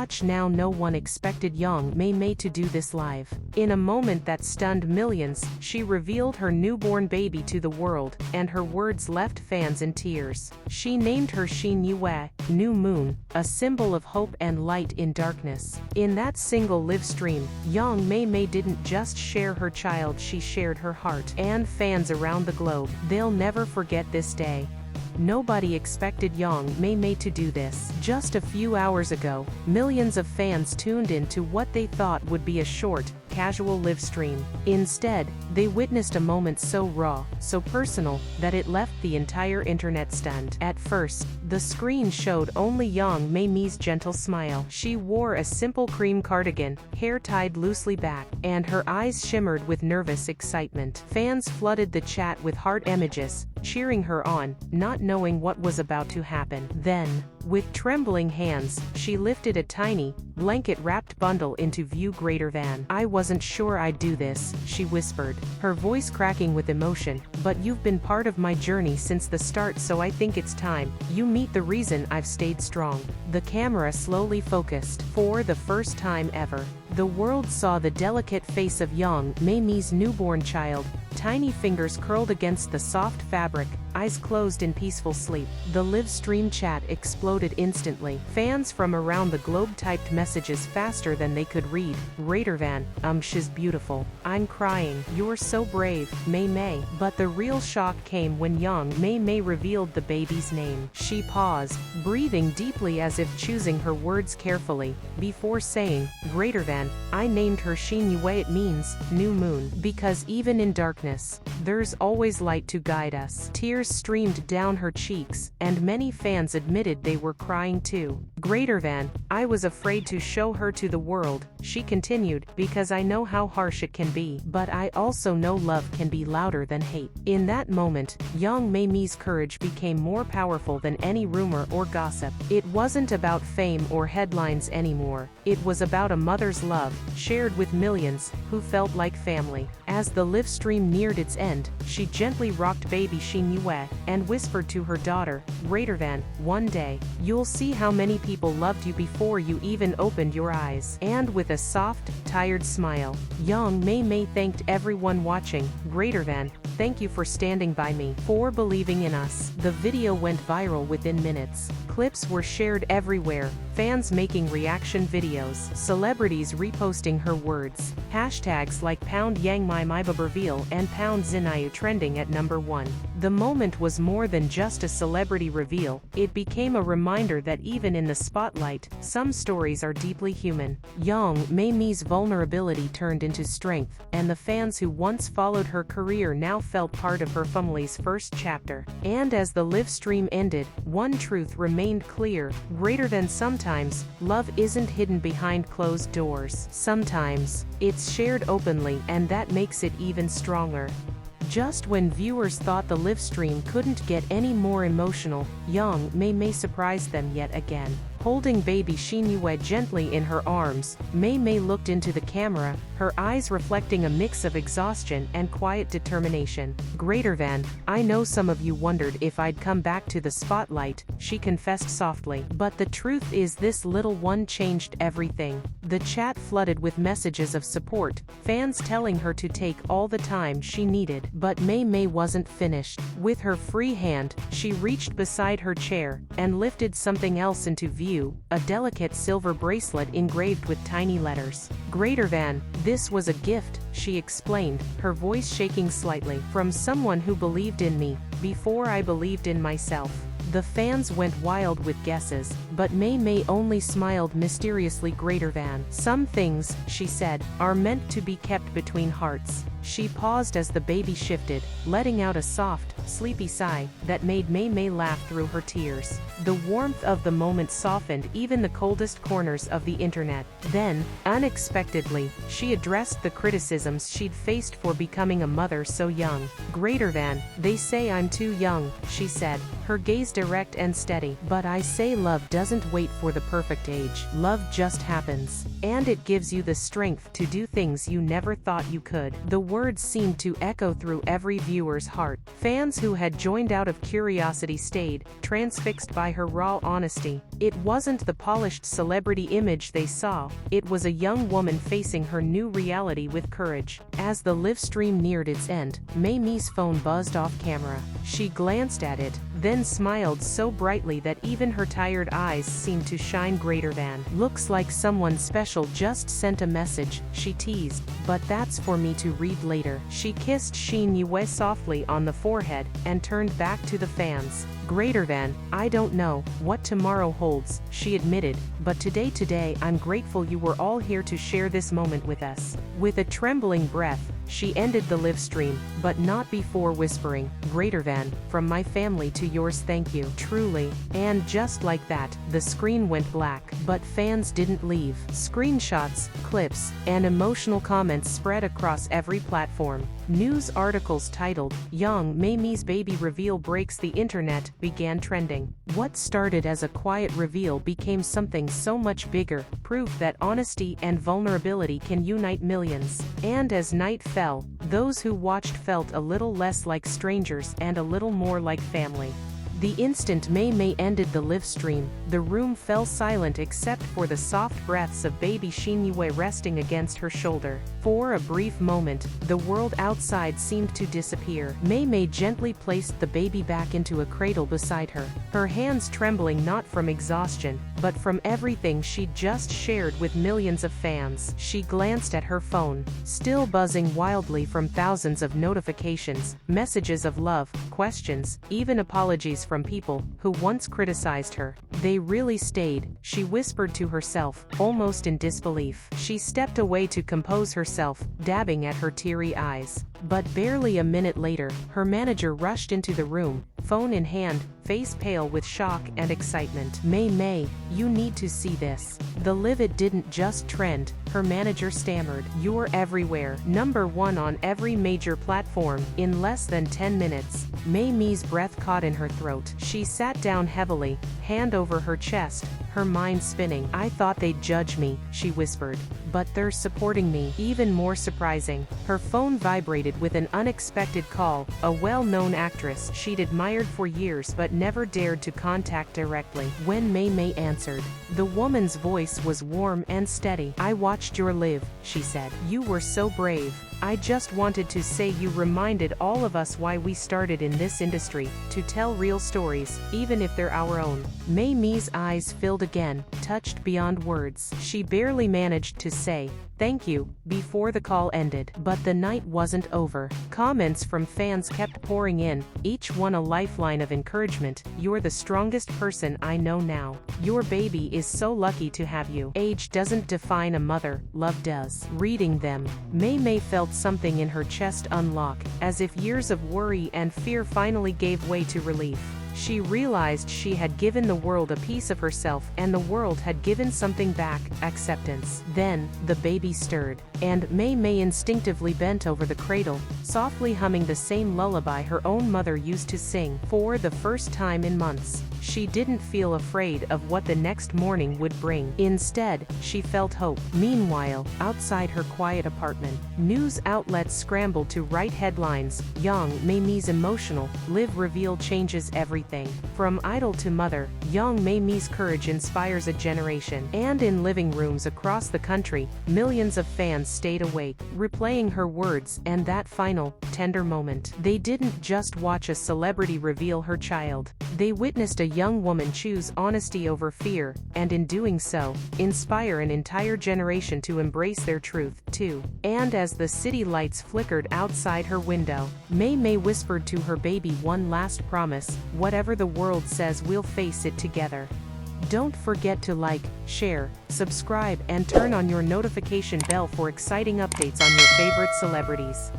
Watch now. No one expected Yang Mei-Mei to do this live. In a moment that stunned millions, she revealed her newborn baby to the world, and her words left fans in tears. She named her Xin Yue, New Moon, a symbol of hope and light in darkness. In that single live stream, Yang Mei-Mei didn't just share her child, she shared her heart. And fans around the globe, they'll never forget this day. Nobody expected Yang Mei-Mei to do this. Just a few hours ago, millions of fans tuned in to what they thought would be a short, casual live stream. Instead, they witnessed a moment so raw, so personal, that it left the entire internet stunned. At first, the screen showed only Yang Mei-Mei's gentle smile. She wore a simple cream cardigan, hair tied loosely back, and her eyes shimmered with nervous excitement. Fans flooded the chat with heart emojis, cheering her on, not knowing what was about to happen. Then, with trembling hands, she lifted a tiny, blanket-wrapped bundle into view. I wasn't sure I'd do this, she whispered, her voice cracking with emotion, but you've been part of my journey since the start, so I think it's time you meet the reason I've stayed strong. The camera slowly focused. For the first time ever, the world saw the delicate face of Yang Mei-Mei's newborn child, tiny fingers curled against the soft fabric, eyes closed in peaceful sleep. The live stream chat exploded instantly. Fans from around the globe typed messages faster than they could read. She's beautiful. I'm crying. You're so brave, Mei-Mei. But the real shock came when Yang Mei-Mei revealed the baby's name. She paused, breathing deeply as if choosing her words carefully, before saying, I named her Xin Yue. It means, new moon. Because even in darkness, there's always light to guide us. Tears streamed down her cheeks, and many fans admitted they were crying too. I was afraid to show her to the world, she continued, because I know how harsh it can be, but I also know love can be louder than hate. In that moment, Yang Mei-Mei's courage became more powerful than any rumor or gossip. It wasn't about fame or headlines anymore. It was about a mother's love, shared with millions, who felt like family. As the live stream neared its end, she gently rocked baby Xin Yue, and whispered to her daughter, one day, you'll see how many people loved you before you even opened your eyes. And with a soft, tired smile, Yang Mei-Mei thanked everyone watching. Thank you for standing by me, for believing in us. The video went viral within minutes. Clips were shared everywhere, fans making reaction videos, celebrities reposting her words, hashtags like #Yang Mei-Mei reveal and #Zinayu trending at #1. The moment was more than just a celebrity reveal, it became a reminder that even in the spotlight, some stories are deeply human. Yang Mei-Mei's vulnerability turned into strength, and the fans who once followed her career now felt part of her family's first chapter. And as the live stream ended, one truth remained clear: sometimes, love isn't hidden behind closed doors. Sometimes, it's shared openly, and that makes it even stronger. Just when viewers thought the live stream couldn't get any more emotional, Yang Mei-Mei surprised them yet again. Holding baby Xin Yue gently in her arms, Mei-Mei looked into the camera, her eyes reflecting a mix of exhaustion and quiet determination. I know some of you wondered if I'd come back to the spotlight, she confessed softly. But the truth is this little one changed everything. The chat flooded with messages of support, fans telling her to take all the time she needed. But Mei-Mei wasn't finished. With her free hand, she reached beside her chair, and lifted something else into view. A delicate silver bracelet engraved with tiny letters. This was a gift, she explained, her voice shaking slightly, from someone who believed in me, before I believed in myself. The fans went wild with guesses, but Mei-Mei only smiled mysteriously. Some things, she said, are meant to be kept between hearts. She paused as the baby shifted, letting out a soft, sleepy sigh that made Mei-Mei laugh through her tears. The warmth of the moment softened even the coldest corners of the internet. Then, unexpectedly, she addressed the criticisms she'd faced for becoming a mother so young. They say I'm too young, she said, her gaze direct and steady. But I say love doesn't wait for the perfect age. Love just happens. And it gives you the strength to do things you never thought you could. The words seemed to echo through every viewer's heart. Fans who had joined out of curiosity stayed, transfixed by her raw honesty, It wasn't the polished celebrity image they saw, it was a young woman facing her new reality with courage. As the live stream neared its end, Mei-Mei's phone buzzed off camera. She glanced at it, then smiled so brightly that even her tired eyes seemed to shine greater than. "Looks like someone special just sent a message," she teased, "but that's for me to read later." She kissed Xin Yue softly on the forehead, and turned back to the fans. "Greater than, I don't know what tomorrow holds," she admitted, "but today I'm grateful you were all here to share this moment with us." With a trembling breath, she ended the live stream, but not before whispering, "Greater than, from my family to yours, thank you, truly." And just like that, the screen went black. But fans didn't leave. Screenshots, clips, and emotional comments spread across every platform. News articles titled, "Yang Mei-Mei's baby reveal breaks the internet," began trending. What started as a quiet reveal became something so much bigger, proof that honesty and vulnerability can unite millions. And as night fell, those who watched felt a little less like strangers and a little more like family. The instant Mei-Mei ended the live stream, the room fell silent except for the soft breaths of baby Xin Yue resting against her shoulder. For a brief moment, the world outside seemed to disappear. Mei-Mei gently placed the baby back into a cradle beside her, her hands trembling not from exhaustion, but from everything she'd just shared with millions of fans. She glanced at her phone, still buzzing wildly from thousands of notifications, messages of love, questions, even apologies from people who once criticized her. "They really stayed," she whispered to herself, almost in disbelief. She stepped away to compose herself, dabbing at her teary eyes. But barely a minute later, her manager rushed into the room, phone in hand, face pale with shock and excitement. "Mei-Mei, you need to see this." The live it didn't just trend, her manager stammered. "You're everywhere, #1 on every major platform, in less than 10 minutes. Mei-Mei's breath caught in her throat. She sat down heavily, hand over her chest, her mind spinning. "I thought they'd judge me," she whispered, "but they're supporting me." Even more surprising, her phone vibrated with an unexpected call, a well-known actress she'd admired for years but never dared to contact directly. When Mei-Mei answered, the woman's voice was warm and steady. "I watched your live," she said. "You were so brave. I just wanted to say you reminded all of us why we started in this industry, to tell real stories, even if they're our own." Mei-Mei's eyes filled again, touched beyond words. She barely managed to say, "Thank you," before the call ended. But the night wasn't over. Comments from fans kept pouring in, each one a lifeline of encouragement. "You're the strongest person I know now. Your baby is so lucky to have you. Age doesn't define a mother, love does." Reading them, Mei-Mei felt something in her chest unlock, as if years of worry and fear finally gave way to relief. She realized she had given the world a piece of herself, and the world had given something back, acceptance. Then, the baby stirred, and Mei-Mei instinctively bent over the cradle, softly humming the same lullaby her own mother used to sing. For the first time in months, she didn't feel afraid of what the next morning would bring. Instead, she felt hope. Meanwhile, outside her quiet apartment, news outlets scrambled to write headlines. Yang Mei-Mei's emotional live reveal changes everything. From idol to mother, Yang Mei-Mei's courage inspires a generation. And in living rooms across the country, millions of fans stayed awake, replaying her words and that final, tender moment. They didn't just watch a celebrity reveal her child. They witnessed a young woman choose honesty over fear, and in doing so, inspire an entire generation to embrace their truth, too. And as the city lights flickered outside her window, Mei-Mei whispered to her baby one last promise: "Whatever the world says, we'll face it together." Don't forget to like, share, subscribe, and turn on your notification bell for exciting updates on your favorite celebrities.